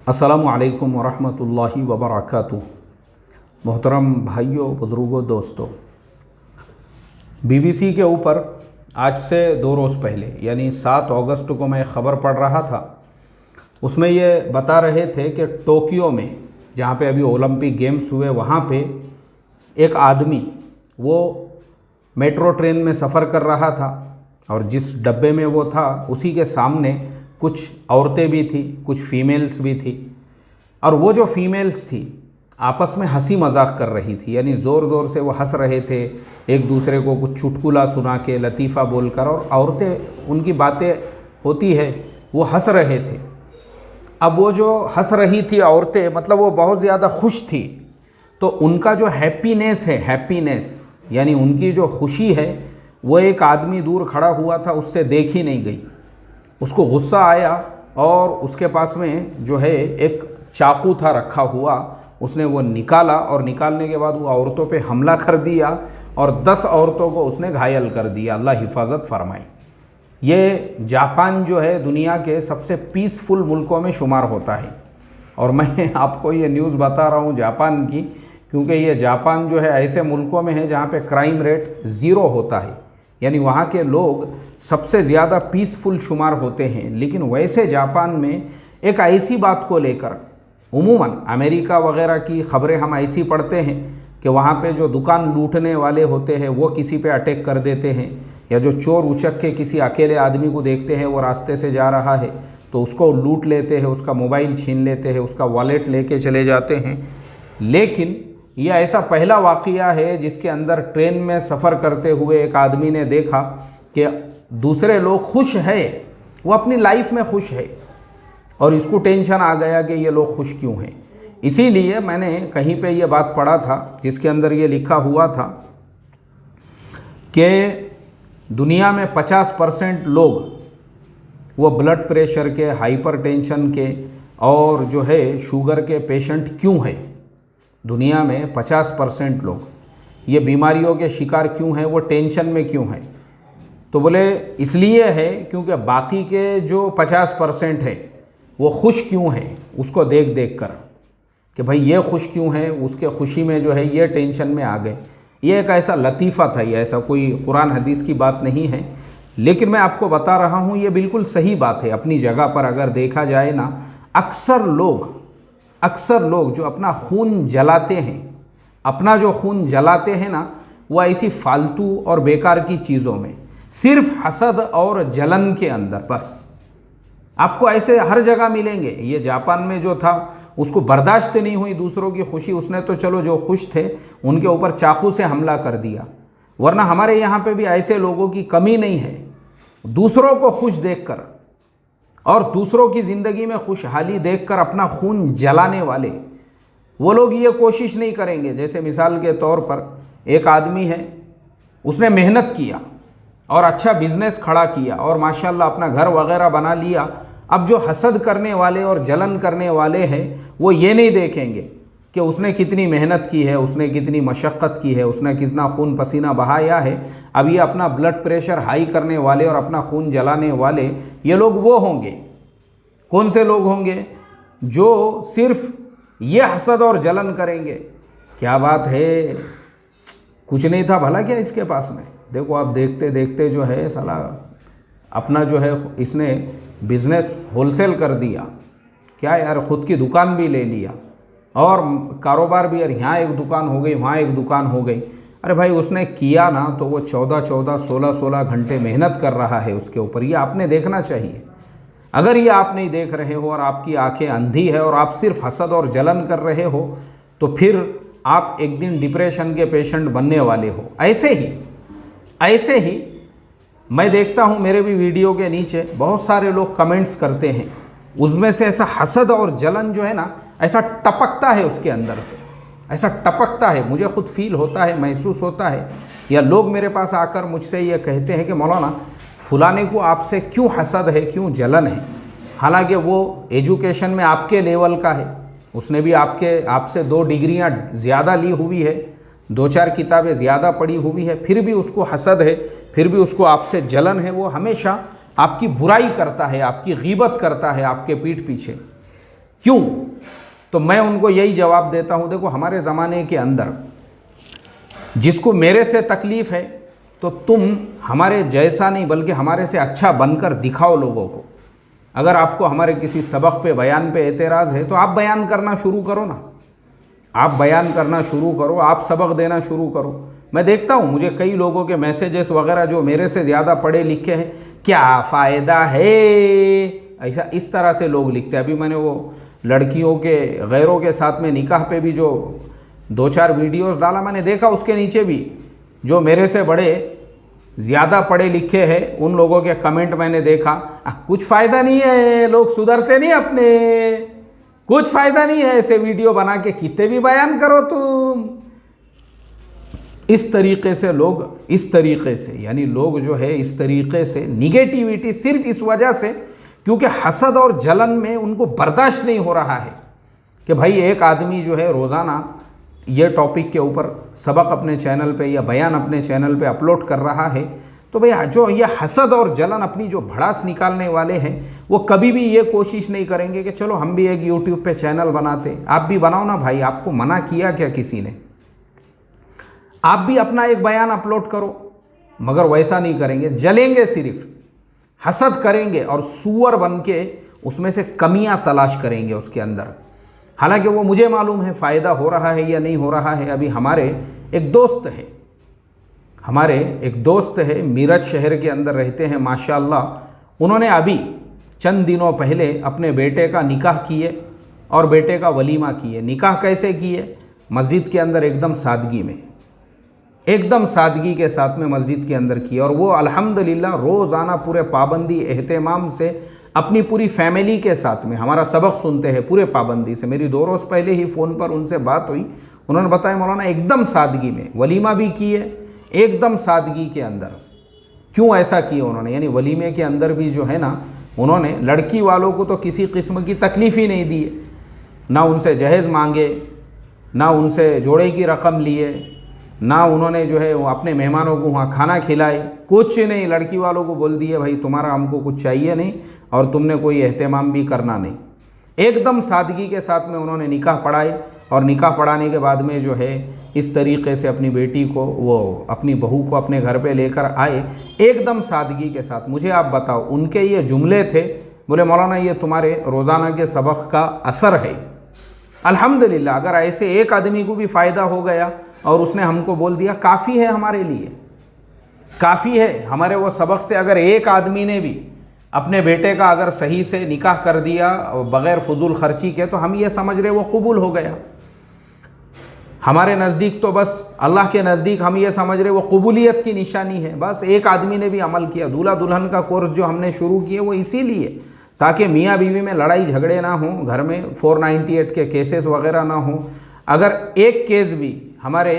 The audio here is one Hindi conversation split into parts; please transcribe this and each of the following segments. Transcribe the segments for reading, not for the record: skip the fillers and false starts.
अस्सलामु अलैकुम वरहमतुल्लाहि वबरकातुह। मोहतरम भाइयों, बुज़ुर्गों, दोस्तों, बीबीसी के ऊपर आज से 2 रोज़ पहले यानी 7 अगस्त को मैं ख़बर पढ़ रहा था। उसमें ये बता रहे थे कि टोक्यो में, जहाँ पे अभी ओलंपिक गेम्स हुए, वहाँ पे एक आदमी वो मेट्रो ट्रेन में सफ़र कर रहा था और जिस डब्बे में वो था उसी के सामने कुछ औरतें भी थी, कुछ फीमेल्स भी थी। और वो जो फीमेल्स थी आपस में हंसी मजाक कर रही थी, यानी ज़ोर ज़ोर से वो हंस रहे थे, एक दूसरे को कुछ चुटकुला सुना के, लतीफ़ा बोलकर, और औरतें, उनकी बातें होती है, वो हंस रहे थे। अब वो जो हंस रही थी औरतें, मतलब वो बहुत ज़्यादा खुश थी, तो उनका जो हैप्पीनेस है, हैप्पीनेस यानी उनकी जो खुशी है, वो एक आदमी दूर खड़ा हुआ था, उससे देखी नहीं गई। उसको गुस्सा आया और उसके पास में जो है एक चाकू था रखा हुआ, उसने वो निकाला और निकालने के बाद वो औरतों पे हमला कर दिया और 10 औरतों को उसने घायल कर दिया। अल्लाह हिफाजत फरमाए। ये जापान जो है दुनिया के सबसे पीसफुल मुल्कों में शुमार होता है। और मैं आपको ये न्यूज़ बता रहा हूँ जापान की, क्योंकि ये जापान जो है ऐसे मुल्कों में है जहाँ पे क्राइम रेट 0 होता है, यानी वहाँ के लोग सबसे ज़्यादा पीसफुल शुमार होते हैं। लेकिन वैसे जापान में एक ऐसी बात को लेकर, उमूमन अमेरिका वगैरह की ख़बरें हम ऐसी पढ़ते हैं कि वहाँ पे जो दुकान लूटने वाले होते हैं वो किसी पे अटैक कर देते हैं, या जो चोर उचक के किसी अकेले आदमी को देखते हैं वो रास्ते से जा रहा है तो उसको लूट लेते हैं, उसका मोबाइल छीन लेते हैं, उसका वॉलेट लेके चले जाते हैं। लेकिन यह ऐसा पहला वाक़या है जिसके अंदर ट्रेन में सफ़र करते हुए एक आदमी ने देखा कि दूसरे लोग खुश है, वो अपनी लाइफ में खुश है, और इसको टेंशन आ गया कि ये लोग खुश क्यों हैं। इसीलिए मैंने कहीं पे ये बात पढ़ा था जिसके अंदर ये लिखा हुआ था कि दुनिया में 50% लोग वो ब्लड प्रेशर के, हाइपरटेंशन के और जो है शुगर के पेशेंट क्यों हैं। दुनिया में 50% लोग ये बीमारियों के शिकार क्यों हैं, वो टेंशन में क्यों हैं। तो बोले इसलिए है क्योंकि बाकी के जो 50% है वो खुश क्यों हैं, उसको देख देख कर कि भाई ये खुश क्यों है, उसके खुशी में जो है ये टेंशन में आ गए। ये एक ऐसा लतीफ़ा था, ये ऐसा कोई कुरान हदीस की बात नहीं है, लेकिन मैं आपको बता रहा हूँ ये बिल्कुल सही बात है अपनी जगह पर। अगर देखा जाए ना, अक्सर लोग जो अपना खून जलाते हैं, अपना जो खून जलाते हैं ना, वो ऐसी फालतू और बेकार की चीज़ों में, सिर्फ हसद और जलन के अंदर, बस आपको ऐसे हर जगह मिलेंगे। ये जापान में जो था उसको बर्दाश्त नहीं हुई दूसरों की खुशी, उसने तो चलो जो खुश थे उनके ऊपर चाकू से हमला कर दिया। वरना हमारे यहाँ पे भी ऐसे लोगों की कमी नहीं है, दूसरों को खुश देखकर और दूसरों की ज़िंदगी में खुशहाली देखकर अपना खून जलाने वाले। वो लोग ये कोशिश नहीं करेंगे, जैसे मिसाल के तौर पर एक आदमी है, उसने मेहनत किया और अच्छा बिजनेस खड़ा किया और माशाल्लाह अपना घर वगैरह बना लिया। अब जो हसद करने वाले और जलन करने वाले हैं वो ये नहीं देखेंगे कि उसने कितनी मेहनत की है, उसने कितनी मशक्क़त की है, उसने कितना खून पसीना बहाया है। अब ये अपना ब्लड प्रेशर हाई करने वाले और अपना खून जलाने वाले, ये लोग वो होंगे। कौन से लोग होंगे? जो सिर्फ ये हसद और जलन करेंगे। क्या बात है, कुछ नहीं था भला क्या इसके पास में, देखो आप देखते देखते जो है साला अपना जो है इसने बिज़नेस होलसेल कर दिया। क्या यार, ख़ुद की दुकान भी ले लिया और कारोबार भी, यार यहाँ एक दुकान हो गई, वहाँ एक दुकान हो गई। अरे भाई उसने किया ना तो वो 14-14, 16-16 घंटे मेहनत कर रहा है उसके ऊपर। ये आपने देखना चाहिए। अगर ये आप नहीं देख रहे हो और आपकी आंखें अंधी है और आप सिर्फ हसद और जलन कर रहे हो, तो फिर आप एक दिन डिप्रेशन के पेशेंट बनने वाले हो। ऐसे ही मैं देखता हूँ मेरे भी वीडियो के नीचे बहुत सारे लोग कमेंट्स करते हैं, उसमें से ऐसा हसद और जलन जो है ना, ऐसा टपकता है उसके अंदर से, ऐसा टपकता है। मुझे खुद फील होता है, महसूस होता है, या लोग मेरे पास आकर मुझसे ये कहते हैं कि मौलाना फलाने को आपसे क्यों हसद है, क्यों जलन है, हालांकि वो एजुकेशन में आपके लेवल का है, उसने भी आपसे 2 डिग्रियाँ ज़्यादा ली हुई है, 2-4 किताबें ज़्यादा पढ़ी हुई है, फिर भी उसको हसद है, फिर भी उसको आपसे जलन है। वो हमेशा आपकी बुराई करता है, आपकी गीबत करता है आपके पीठ पीछे। क्यों? तो मैं उनको यही जवाब देता हूँ, देखो हमारे ज़माने के अंदर जिसको मेरे से तकलीफ़ है तो तुम हमारे जैसा नहीं बल्कि हमारे से अच्छा बनकर दिखाओ लोगों को। अगर आपको हमारे किसी सबक पे बयान पे एतराज़ है तो आप बयान करना शुरू करो ना, आप बयान करना शुरू करो, आप सबक देना शुरू करो। मैं देखता हूँ मुझे कई लोगों के मैसेजेस वगैरह जो मेरे से ज़्यादा पढ़े लिखे हैं, क्या फ़ायदा है, ऐसा इस तरह से लोग लिखते हैं। अभी मैंने वो लड़कियों के गैरों के साथ में निकाह पे भी जो 2-4 वीडियोस डाला, मैंने देखा उसके नीचे भी जो मेरे से बड़े ज़्यादा पढ़े लिखे हैं उन लोगों के कमेंट मैंने देखा, कुछ फ़ायदा नहीं है, लोग सुधरते नहीं अपने, कुछ फ़ायदा नहीं है, ऐसे वीडियो बना के कितने भी बयान करो तुम। इस तरीके से लोग, इस तरीके से यानी लोग जो है इस तरीके से निगेटिविटी सिर्फ इस वजह से क्योंकि हसद और जलन में उनको बर्दाश्त नहीं हो रहा है कि भाई एक आदमी जो है रोज़ाना ये टॉपिक के ऊपर सबक अपने चैनल पे या बयान अपने चैनल पे अपलोड कर रहा है, तो भाई जो ये हसद और जलन अपनी जो भड़ास निकालने वाले हैं वो कभी भी ये कोशिश नहीं करेंगे कि चलो हम भी एक यूट्यूब पे चैनल बनाते। आप भी बनाओ ना भाई, आपको मना किया क्या किसी ने? आप भी अपना एक बयान अपलोड करो, मगर वैसा नहीं करेंगे, जलेंगे, सिर्फ हसद करेंगे और सूअर बन के उसमें से कमियां तलाश करेंगे उसके अंदर। हालांकि वो मुझे मालूम है फ़ायदा हो रहा है या नहीं हो रहा है। अभी हमारे एक दोस्त है मीरठ शहर के अंदर रहते हैं माशाअल्लाह। उन्होंने अभी चंद दिनों पहले अपने बेटे का निकाह किए और बेटे का वलीमा किए। निकाह कैसे किए? मस्जिद के अंदर एकदम सादगी में, एकदम सादगी के साथ में मस्जिद के अंदर किए। और वो अल्हम्दुलिल्लाह रोज़ाना पूरे पाबंदी एहतमाम से अपनी पूरी फैमिली के साथ में हमारा सबक सुनते हैं पूरे पाबंदी से। मेरी 2 रोज़ पहले ही फ़ोन पर उनसे बात हुई, उन्होंने बताया मौलाना एकदम सादगी में वलीमा भी किए, एकदम सादगी के अंदर। क्यों ऐसा किए उन्होंने? यानी वलीमे के अंदर भी जो है ना, उन्होंने लड़की वालों को तो किसी किस्म की तकलीफ़ ही नहीं दी, ना उनसे जहेज़ मांगे, ना उनसे जोड़े की रकम लिए, ना उन्होंने जो है वो अपने मेहमानों को वहाँ खाना खिलाए, कुछ नहीं। लड़की वालों को बोल दिए भाई तुम्हारा हमको कुछ चाहिए नहीं और तुमने कोई एहतमाम भी करना नहीं। एकदम सादगी के साथ में उन्होंने निकाह पढ़ाए और निकाह पढ़ाने के बाद में जो है इस तरीके से अपनी बेटी को, वो अपनी बहू को अपने घर पे लेकर आए एकदम सादगी के साथ। मुझे आप बताओ, उनके ये जुमले थे, बोले मौलाना ये तुम्हारे रोज़ाना के सबक का असर है। अल्हम्दुलिल्लाह, अगर ऐसे एक आदमी को भी फ़ायदा हो गया और उसने हमको बोल दिया, काफ़ी है हमारे लिए, काफ़ी है। हमारे वो सबक से अगर एक आदमी ने भी अपने बेटे का अगर सही से निकाह कर दिया बग़ैर फजूल खर्ची के, तो हम ये समझ रहे वो कबूल हो गया। हमारे नज़दीक तो बस अल्लाह के नज़दीक हम ये समझ रहे वो कबूलियत की निशानी है। बस एक आदमी ने भी अमल किया। दूल्हा दुल्हन का कोर्स जो हमने शुरू किए वो इसीलिए ताकि मियाँ बीवी में लड़ाई झगड़े ना हो, घर में 498 के केसेस वगैरह ना हो। अगर एक केस भी, हमारे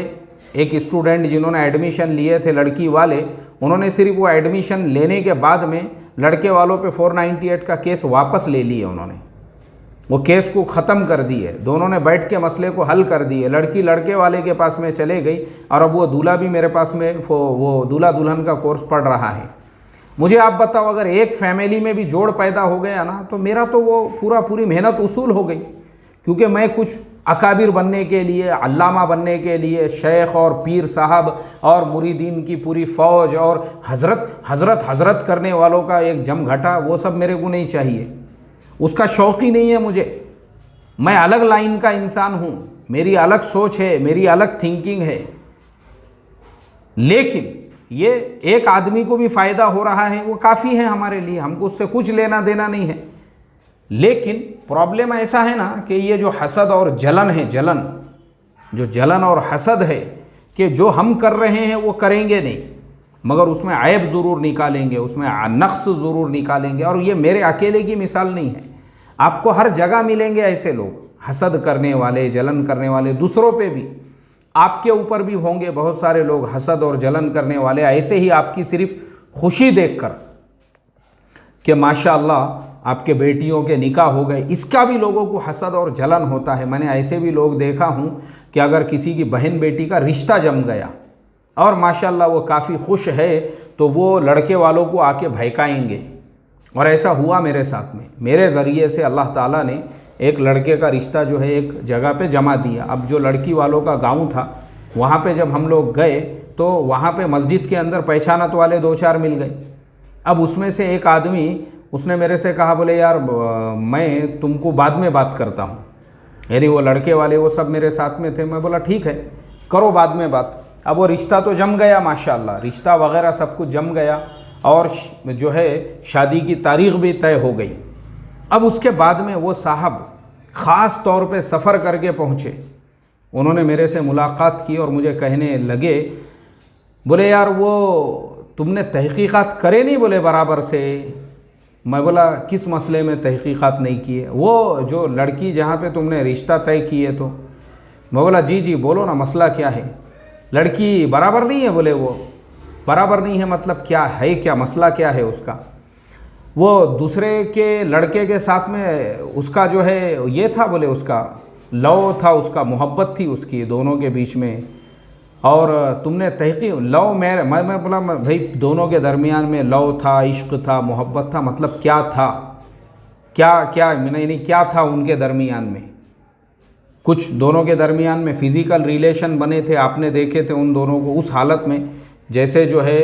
एक स्टूडेंट जिन्होंने एडमिशन लिए थे लड़की वाले, उन्होंने सिर्फ वो एडमिशन लेने के बाद में लड़के वालों पे 498 का केस वापस ले लिए। उन्होंने वो केस को ख़त्म कर दिए, दोनों ने बैठ के मसले को हल कर दिए। लड़की लड़के वाले के पास में चले गई और अब वो दूल्हा भी मेरे पास में वो दूल्हा दुल्हन का कोर्स पढ़ रहा है। मुझे आप बताओ, अगर एक फैमिली में भी जोड़ पैदा हो गया ना, तो मेरा तो वो पूरी मेहनत उसूल हो गई। क्योंकि मैं कुछ अकाबिर बनने के लिए, अल्लामा बनने के लिए, शेख और पीर साहब और मुरीदीन की पूरी फ़ौज और हज़रत करने वालों का एक जमघटा, वो सब मेरे को नहीं चाहिए। उसका शौक़ ही नहीं है मुझे। मैं अलग लाइन का इंसान हूँ, मेरी अलग सोच है, मेरी अलग थिंकिंग है। लेकिन ये एक आदमी को भी फ़ायदा हो रहा है वो काफ़ी है हमारे लिए, हमको उससे कुछ लेना देना नहीं है। लेकिन प्रॉब्लम ऐसा है ना कि ये जो हसद और जलन है, जलन और हसद है कि जो हम कर रहे हैं वो करेंगे नहीं, मगर उसमें ऐब ज़रूर निकालेंगे, उसमें नक्स ज़रूर निकालेंगे। और ये मेरे अकेले की मिसाल नहीं है, आपको हर जगह मिलेंगे ऐसे लोग, हसद करने वाले, जलन करने वाले। दूसरों पे भी, आपके ऊपर भी होंगे बहुत सारे लोग हसद और जलन करने वाले। ऐसे ही आपकी सिर्फ खुशी देखकर कि माशाअल्लाह आपके बेटियों के निकाह हो गए, इसका भी लोगों को हसद और जलन होता है। मैंने ऐसे भी लोग देखा हूँ कि अगर किसी की बहन बेटी का रिश्ता जम गया और माशाअल्लाह वो काफ़ी खुश है, तो वो लड़के वालों को आके भड़काएंगे। और ऐसा हुआ मेरे साथ में। मेरे ज़रिए से अल्लाह ताला ने एक लड़के का रिश्ता जो है एक जगह पे जमा दिया। अब जो लड़की वालों का गांव था वहाँ पे जब हम लोग गए तो वहाँ पे मस्जिद के अंदर पहचानत वाले 2-4 मिल गए। अब उसमें से एक आदमी उसने मेरे से कहा, बोले यार मैं तुमको बाद में बात करता हूँ, यानी वो लड़के वाले वो सब मेरे साथ में थे। मैं बोला ठीक है करो बाद में बात। अब वो रिश्ता तो जम गया माशाल्लाह, रिश्ता वगैरह सब कुछ जम गया और जो है शादी की तारीख़ भी तय हो गई। अब उसके बाद में वो साहब ख़ास तौर पे सफ़र करके पहुँचे, उन्होंने मेरे से मुलाकात की और मुझे कहने लगे, बोले यार वो तुमने तहक़ीक़ात करे नहीं बोले बराबर से। मैं बोला किस मसले में तहक़ीक़ात नहीं किए? वो जो लड़की जहाँ पे तुमने रिश्ता तय किए तो। मैं बोला जी जी बोलो ना मसला क्या है? लड़की बराबर नहीं है। बोले वो बराबर नहीं है मतलब क्या है, क्या मसला क्या है उसका? वो दूसरे के लड़के के साथ में उसका जो है ये था, बोले उसका लव था, उसका मोहब्बत थी उसकी दोनों के बीच में, और तुमने तहक़ीक़ लव मैं बोला भाई दोनों के दरमियान में लव था, इश्क था, मोहब्बत था, मतलब क्या था, क्या यानी क्या था उनके दरमियान में? कुछ दोनों के दरमियान में फ़िज़िकल रिलेशन बने थे, आपने देखे थे उन दोनों को उस हालत में जैसे जो है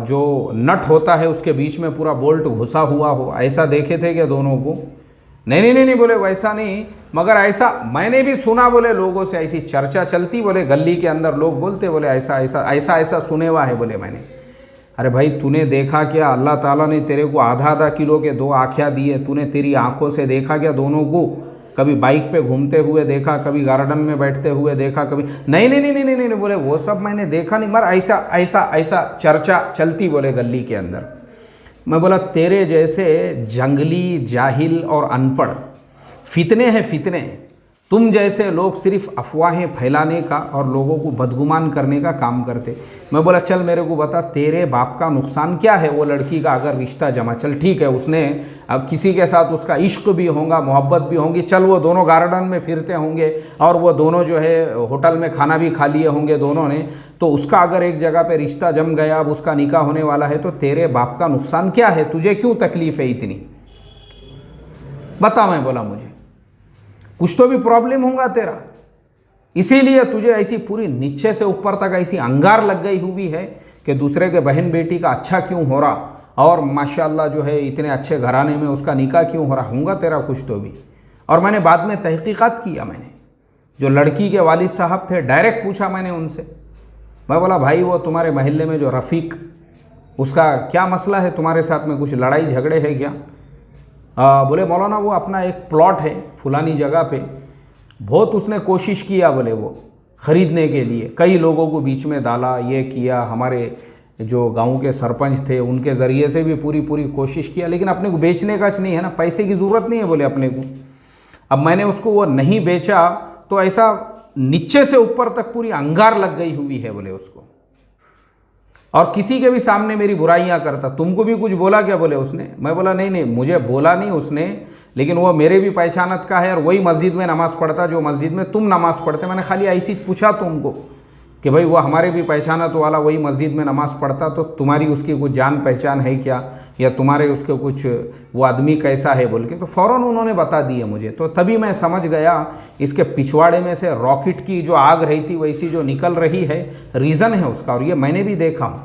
जो नट होता है उसके बीच में पूरा बोल्ट घुसा हुआ हो, ऐसा देखे थे क्या दोनों को? नहीं बोले वैसा नहीं, मगर ऐसा मैंने भी सुना, बोले लोगों से ऐसी चर्चा चलती, बोले गली के अंदर लोग बोलते, बोले ऐसा सुने हुआ है बोले मैंने। अरे भाई तूने देखा क्या? अल्लाह ताला ने तेरे को आधा किलो के 2 आँखें दिए, तूने तेरी आँखों से देखा क्या दोनों को? कभी बाइक पे घूमते हुए देखा, कभी गार्डन में बैठते हुए देखा, कभी नहीं बोले वो सब मैंने देखा नहीं, मगर ऐसा चर्चा चलती बोले गली के अंदर। मैं बोला तेरे जैसे जंगली जाहिल और अनपढ़ फितने हैं फितने, तुम जैसे लोग सिर्फ अफवाहें फैलाने का और लोगों को बदगुमान करने का काम करते। मैं बोला चल मेरे को बता तेरे बाप का नुकसान क्या है? वो लड़की का अगर रिश्ता जमा, चल ठीक है उसने अब किसी के साथ उसका इश्क भी होगा, मोहब्बत भी होंगी, चल वो दोनों गार्डन में फिरते होंगे और वो दोनों जो है होटल में खाना भी खा लिए होंगे दोनों ने, तो उसका अगर एक जगह पे रिश्ता जम गया, अब उसका निकाह होने वाला है, तो तेरे बाप का नुकसान क्या है? तुझे क्यों तकलीफ़ है इतनी? बता। मैं बोला मुझे कुछ तो भी प्रॉब्लम होगा तेरा, इसीलिए तुझे ऐसी पूरी नीचे से ऊपर तक ऐसी अंगार लग गई हुई है कि दूसरे के बहन बेटी का अच्छा क्यों हो रहा, और माशाल्लाह जो है इतने अच्छे घराने में उसका निकाह क्यों हो रहा होगा तेरा कुछ तो भी। और मैंने बाद में तहक़ीक़ात किया, मैंने जो लड़की के वालिद साहब थे डायरेक्ट पूछा मैंने उनसे। मैं बोला भाई वो तुम्हारे महल्ले में जो रफ़ीक, उसका क्या मसला है? तुम्हारे साथ में कुछ लड़ाई झगड़े है क्या? बोले मौलाना वो अपना एक प्लॉट है फुलानी जगह पे, बहुत उसने कोशिश किया बोले वो ख़रीदने के लिए, कई लोगों को बीच में डाला, ये किया, हमारे जो गांव के सरपंच थे उनके ज़रिए से भी पूरी कोशिश किया, लेकिन अपने को बेचने का नहीं है ना, पैसे की ज़रूरत नहीं है बोले अपने को। अब मैंने उसको वो नहीं बेचा तो ऐसा नीचे से ऊपर तक पूरी अंगार लग गई हुई है बोले उसको, और किसी के भी सामने मेरी बुराइयां करता। तुमको भी कुछ बोला क्या? बोले उसने। मैं बोला नहीं मुझे बोला नहीं उसने, लेकिन वो मेरे भी पहचानत का है और वही मस्जिद में नमाज़ पढ़ता जो मस्जिद में तुम नमाज़ पढ़ते। मैंने खाली ऐसी पूछा तुमको कि भाई वो हमारे भी पहचानत वाला वही मस्जिद में नमाज़ पढ़ता, तो तुम्हारी उसकी कुछ जान पहचान है क्या, या तुम्हारे उसके कुछ वो आदमी कैसा है बोल के, तो फ़ौरन उन्होंने बता दिए मुझे। तो तभी मैं समझ गया इसके पिछवाड़े में से रॉकेट की जो आग रही थी वैसी जो निकल रही है, रीज़न है उसका। और ये मैंने भी देखा हूँ,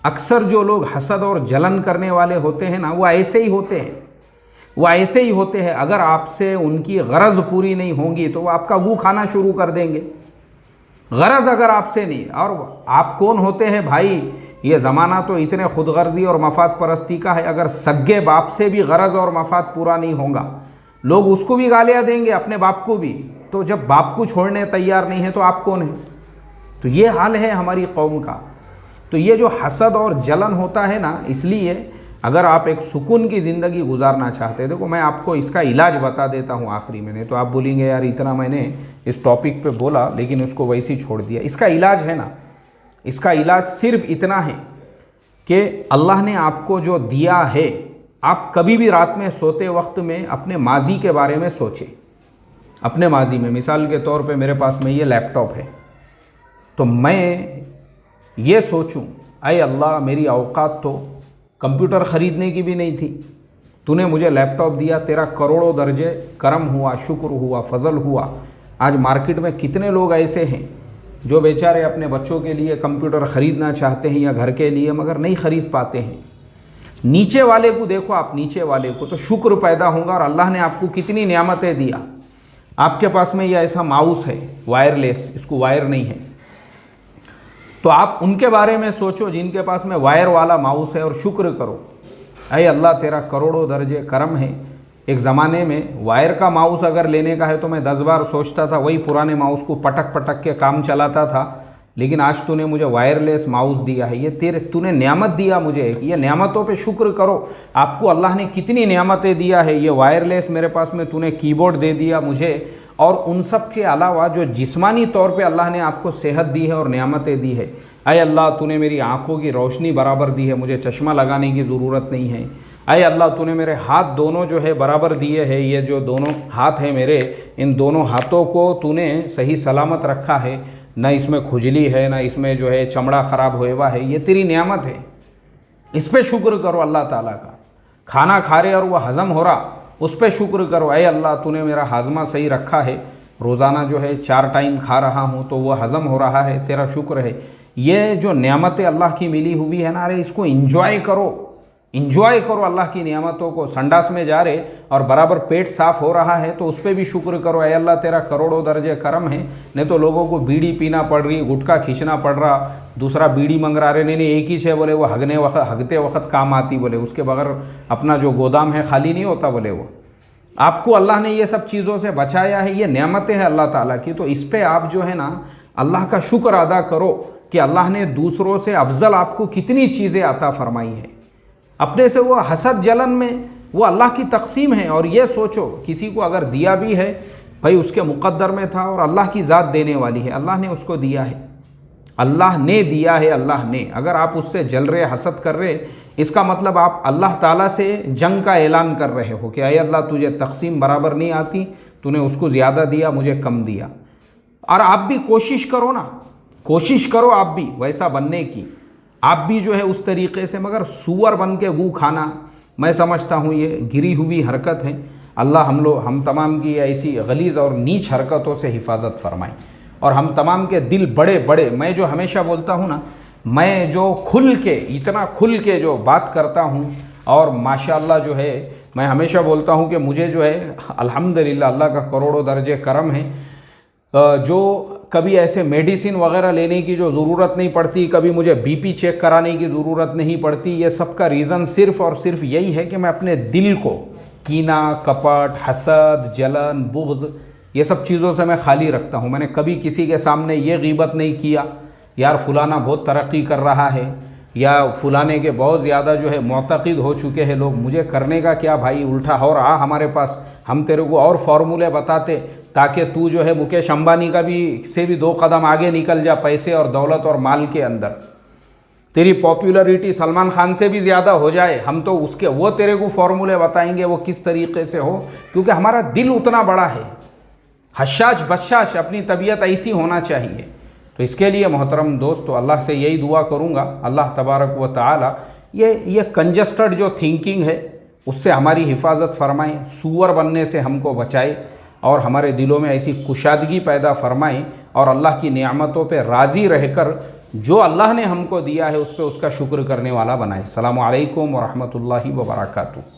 अक्सर जो लोग हसद और जलन करने वाले होते हैं ना, वो ऐसे ही होते हैं, वो ऐसे ही होते हैं। अगर आपसे उनकी गरज पूरी नहीं होगी तो वो आपका गू खाना शुरू कर देंगे। गरज अगर आपसे नहीं, और आप कौन होते हैं भाई? ये ज़माना तो इतने खुदगर्जी और मफाद परस्ती का है। अगर सग्गे बाप से भी गरज और मफाद पूरा नहीं होगा, लोग उसको भी गालियाँ देंगे, अपने बाप को भी। तो जब बाप को छोड़ने तैयार नहीं है तो आप कौन है? तो ये हाल है हमारी कौम का। तो ये जो हसद और जलन होता है ना, इसलिए अगर आप एक सुकून की ज़िंदगी गुजारना चाहते हैं, देखो मैं आपको इसका इलाज बता देता हूँ आखिरी में। नहीं तो आप बोलेंगे यार इतना मैंने इस टॉपिक पे बोला लेकिन उसको वैसे ही छोड़ दिया। इसका इलाज है ना, इसका इलाज सिर्फ इतना है कि अल्लाह ने आपको जो दिया है, आप कभी भी रात में सोते वक्त में अपने माजी के बारे में सोचें। अपने माजी में, मिसाल के तौर पे मेरे पास में ये लैपटॉप है, तो मैं ये सोचूं, अय अल्लाह मेरी औकात तो कंप्यूटर ख़रीदने की भी नहीं थी, तूने मुझे लैपटॉप दिया, तेरा करोड़ों दर्जे करम हुआ, शुक्र हुआ, फजल हुआ। आज मार्केट में कितने लोग ऐसे हैं जो बेचारे अपने बच्चों के लिए कंप्यूटर ख़रीदना चाहते हैं या घर के लिए, मगर नहीं ख़रीद पाते हैं। नीचे वाले को देखो आप, नीचे वाले को तो शुक्र पैदा होगा। और अल्लाह ने आपको कितनी नियामतें दिया। आपके पास में यह ऐसा माउस है वायरलेस, इसको वायर नहीं है, तो आप उनके बारे में सोचो जिनके पास में वायर वाला माउस है और शुक्र करो। अरे अल्लाह तेरा करोड़ों दर्जे करम है। एक ज़माने में वायर का माउस अगर लेने का है तो मैं 10 बार सोचता था, वही पुराने माउस को पटक पटक के काम चलाता था। लेकिन आज तूने मुझे वायरलेस माउस दिया है, ये तेरे तूने नियामत दिया मुझे। ये नियामतों पे शुक्र करो। आपको अल्लाह ने कितनी नियामतें दिया है। ये वायरलेस मेरे पास में तूने कीबोर्ड दे दिया मुझे, और उन सब के अलावा जो जिस्मानी तौर पे अल्लाह ने आपको सेहत दी है और नियामतें दी है। अय अल्लाह तूने मेरी आँखों की रोशनी बराबर दी है, मुझे चश्मा लगाने की ज़रूरत नहीं है। अय अल्लाह तूने मेरे हाथ दोनों जो है बराबर दिए है, ये जो दोनों हाथ हैं मेरे, इन दोनों हाथों को तूने सही सलामत रखा है, न इसमें खुजली है, न इसमें जो है चमड़ा ख़राब हुआ हुआ है। ये तेरी नियामत है, इस पर शुक्र करो अल्लाह ताला का। खाना खा रहे और वह हज़म हो रहा, उस पर शुक्र करो। अय अल्लाह तूने मेरा हाजमा सही रखा है, रोज़ाना जो है 4 टाइम खा रहा हूँ तो वह हज़म हो रहा है, तेरा शुक्र है। ये जो नियामतें अल्लाह की मिली हुई है ना, अरे इसको इंजॉय करो, इंजॉय करो अल्लाह की नियामतों को। संडास में जा रहे और बराबर पेट साफ़ हो रहा है तो उस पर भी शुक्र करो। अय अल्लाह तेरा करोड़ों दर्जे करम है। नहीं तो लोगों को बीड़ी पीना पड़ रही, गुटखा खींचना पड़ रहा, दूसरा बीड़ी मंग रहा, अरे नहीं एक ही है बोले, वो हगते वक्त काम आती बोले, उसके बगैर अपना जो गोदाम है खाली नहीं होता बोले। वो आपको अल्लाह ने ये सब चीज़ों से बचाया है, ये नेमतें हैं अल्लाह ताला की। तो इस पर आप जो है ना अल्लाह का शुक्र अदा करो कि अल्लाह ने दूसरों से अफजल आपको कितनी चीज़ें अता फरमाई है। अपने से वो हसद जलन में वो अल्लाह की तकसीम है। और ये सोचो किसी को अगर दिया भी है भाई उसके मुक़द्दर में था, और अल्लाह की ज़ात देने वाली है, अल्लाह ने उसको दिया है, अल्लाह ने दिया है, अल्लाह ने। अगर आप उससे जल रहे, हसद कर रहे, इसका मतलब आप अल्लाह ताला से जंग का ऐलान कर रहे हो कि अय अल्लाह तुझे तकसीम बराबर नहीं आती, तूने उसको ज़्यादा दिया, मुझे कम दिया। और आप भी कोशिश करो ना, कोशिश करो आप भी वैसा बनने की, आप भी जो है उस तरीक़े से। मगर सूअर बन के गू खाना, मैं समझता हूँ ये गिरी हुई हरकत है। अल्लाह हम तमाम की ऐसी गलीज़ और नीच हरकतों से हिफाजत फरमाए, और हम तमाम के दिल बड़े बड़े, मैं जो हमेशा बोलता हूँ ना, मैं जो खुल के, इतना खुल के जो बात करता हूँ, और माशाअल्लाह जो है मैं हमेशा बोलता हूँ कि मुझे जो है अल्हम्दुलिल्लाह अल्लाह का करोड़ों दर्जे करम है, जो कभी ऐसे मेडिसिन वगैरह लेने की जो ज़रूरत नहीं पड़ती, कभी मुझे बीपी चेक कराने की ज़रूरत नहीं पड़ती। ये सब का रीज़न सिर्फ़ और सिर्फ यही है कि मैं अपने दिल को कीना, कपट, हसद, जलन, बुग़्ज़, ये सब चीज़ों से मैं खाली रखता हूँ। मैंने कभी किसी के सामने ये ग़ीबत नहीं किया यार फुलाना बहुत तरक्की कर रहा है, या फुलाने के बहुत ज़्यादा जो है मुतक़िद हो चुके हैं लोग, मुझे करने का क्या भाई, उल्टा और आ हमारे पास, हम तेरे को और फार्मूले बताते ताकि तू जो है मुकेश अंबानी का भी से भी 2 कदम आगे निकल जा पैसे और दौलत और माल के अंदर। तेरी पॉपुलरिटी सलमान खान से भी ज़्यादा हो जाए, हम तो उसके वो तेरे को फार्मूले बताएंगे वो किस तरीके से हो, क्योंकि हमारा दिल उतना बड़ा है। हशाश बशाश अपनी तबीयत ऐसी होना चाहिए। तो इसके लिए मोहतरम दोस्तों अल्लाह से यही दुआ करूँगा, अल्लाह तबारक व तआला ये कंजस्टेड जो थिंकिंग है उससे हमारी हिफाजत फरमाए, सूअर बनने से हमको बचाए, और हमारे दिलों में ऐसी कुशादगी पैदा फरमाएं, और अल्लाह की नियामतों पे राज़ी रहकर जो अल्लाह ने हमको दिया है उस पर उसका शुक्र करने वाला बनाए। अस्सलामु अलैकुम व रहमतुल्लाहि व बरकातुहू।